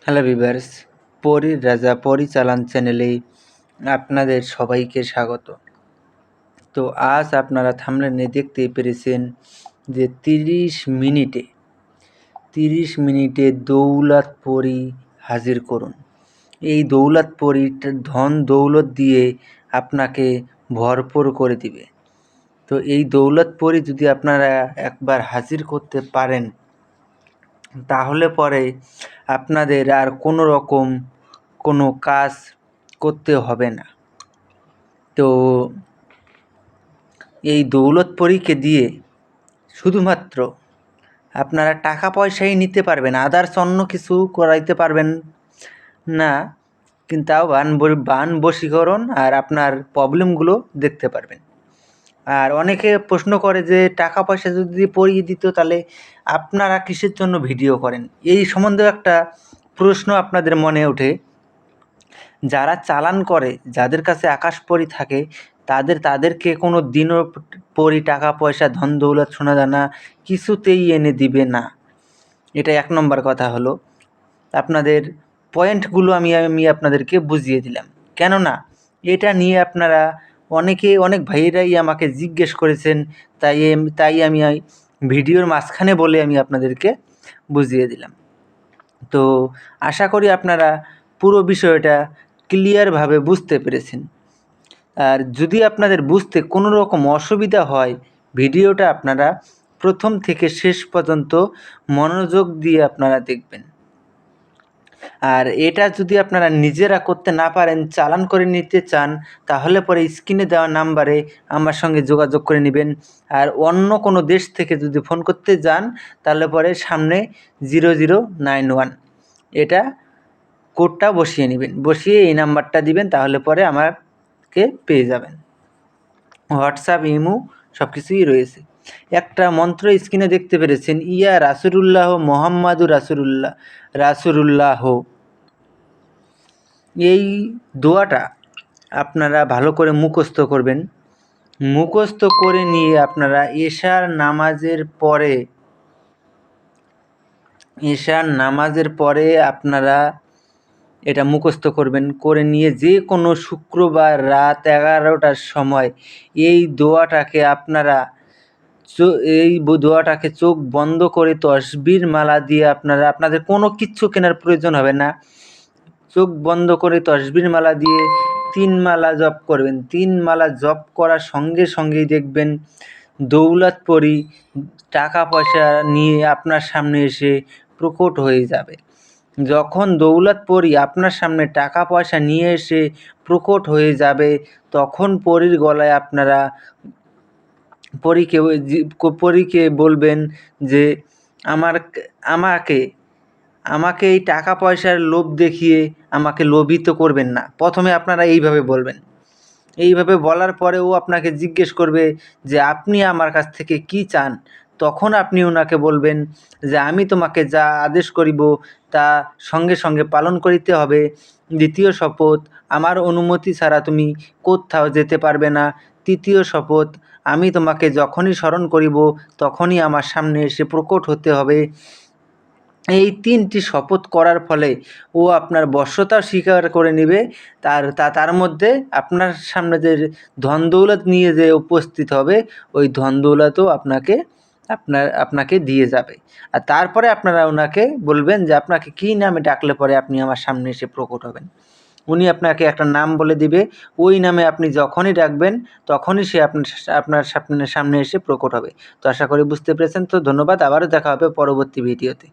Hello viewers, পরীর রাজা পরিচালন চ্যানেলে আপনাদের সবাইকে স্বাগত। তো আজ আপনারা থাম্বনেলে দেখতেই পেরেছেন যে 30 মিনিটে দৌলত পরী হাজির করুন। এই দৌলত পরীটা ধন দৌলত দিয়ে আপনাকে ভরপুর করে দিবে। তো এই দৌলত পরী যদি আপনারা একবার হাজির করতে পারেন, তাহলে পরে আপনাদের আর কোনো রকম কোনো কাজ করতে হবে না। তো এই দৌলত পরীকে দিয়ে শুধুমাত্র আপনারা টাকা পয়সাই নিতে পারবেন, আদার্স অন্য কিছু করাইতে পারবেন না, কিন্তু তাও বান বশীকরণ আর আপনার প্রবলেমগুলো দেখতে পারবেন। আর অনেকে প্রশ্ন করে যে টাকা পয়সা যদি পরিয়ে দিত তাহলে আপনারা কিসের জন্য ভিডিও করেন, এই সম্বন্ধেও একটা প্রশ্ন আপনাদের মনে ওঠে। যারা চালান করে, যাদের কাছে আকাশপরী থাকে, তাদেরকে কোনো দিনও পরী টাকা পয়সা ধন দৌলত সোনা দানা কিছুতেই এনে দিবে না। এটা 1 নম্বর কথা হলো। আপনাদের পয়েন্টগুলো আমি আপনাদেরকে বুঝিয়ে দিলাম। কেননা এটা নিয়ে আপনারা অনেক ভাইয়েরাই আমাকে জিজ্ঞেস করেছেন, তাই আমি ভিডিওর মাঝখানে বলে আমি আপনাদেরকে বুঝিয়ে দিলাম। তো আশা করি আপনারা পুরো বিষয়টা ক্লিয়ারভাবে বুঝতে পেরেছেন। আর যদি আপনাদের বুঝতে কোনো রকম অসুবিধা হয়, ভিডিওটা আপনারা প্রথম থেকে শেষ পর্যন্ত মনোযোগ দিয়ে আপনারা দেখবেন। আর এটা যদি আপনারা নিজেরা করতে না পারেন, চালান করে নিতে চান, তাহলে পরে স্ক্রিনে দেওয়া নাম্বারে আমার সঙ্গে যোগাযোগ করে নেবেন। আর অন্য কোনো দেশ থেকে যদি ফোন করতে যান, তাহলে পরে সামনে 0091 এটা কোডটা বসিয়ে নেবেন, বসিয়ে এই নাম্বারটা দিবেন, তাহলে পরে আমাকে পেয়ে যাবেন। হোয়াটসঅ্যাপ, ইমো সব কিছুই রয়েছে। একটা মন্ত্র স্ক্রিনে দেখতে পেরেছেন, ইয়া রাসূলুল্লাহ মুহাম্মাদুর রাসূলুল্লাহ। এই দোয়াটা আপনারা ভালো করে মুখস্থ করবেন। মুখস্থ করে নিয়ে আপনারা এশার নামাজের পরে আপনারা এটা মুখস্থ করবেন। করে নিয়ে যে কোনো শুক্রবার রাত 11টার সময় এই দোয়াটাকে চোখ বন্ধ করে তসবির মালা দিয়ে আপনাদের কোনো কিচ্ছু কেনার প্রয়োজন হবে না। চোখ বন্ধ করে তসবির মালা দিয়ে 3 মালা জপ করবেন। 3 মালা জপ করার সঙ্গে সঙ্গেই দেখবেন দৌলত পরী টাকা পয়সা নিয়ে আপনার সামনে এসে প্রকট হয়ে যাবে। যখন দৌলত পরী আপনার সামনে টাকা পয়সা নিয়ে এসে প্রকট হয়ে যাবে, তখন পরীর গলায় আপনারা পরীকে বলবেন যে আমাকে এই টাকা পয়সার লোভ দেখিয়ে আমাকে লোভিত করবেন না। প্রথমে আপনারা এইভাবে বলবেন। এইভাবে বলার পরে ও আপনাকে জিজ্ঞেস করবে যে আপনি আমার কাছ থেকে কী চান? তখন আপনি ওনাকে বলবেন যে আমি তোমাকে যা আদেশ করিব তা সঙ্গে সঙ্গে পালন করিতে হবে। দ্বিতীয় শপথ, আমার অনুমতি ছাড়া তুমি কোত্থাও যেতে পারবে না। তৃতীয় শপথ, আমি তোমাকে যখনই স্মরণ করিব তখনই আমার সামনে এসে প্রকট হতে হবে। এই 3টি শপথ করার ফলে ও আপনার বশ্যতা স্বীকার করে নেবে। তার মধ্যে আপনার সামনে যে ধন দৌলত নিয়ে যে উপস্থিত হবে, ওই ধন দৌলতও আপনাকে দিয়ে যাবে। আর তারপরে আপনারা ওনাকে বলবেন যে আপনাকে কী নামে ডাকলে পরে আপনি আমার সামনে এসে প্রকট হবেন। উনি আপনাকে একটা নাম বলে দিবে, ওই নামে আপনি যখনই ডাকবেন তখনই সে আপনার সামনে এসে প্রকট হবে। তো আশা করি বুঝতে পেরেছেন। তো ধন্যবাদ, আবারও দেখা হবে পরবর্তী ভিডিওতে।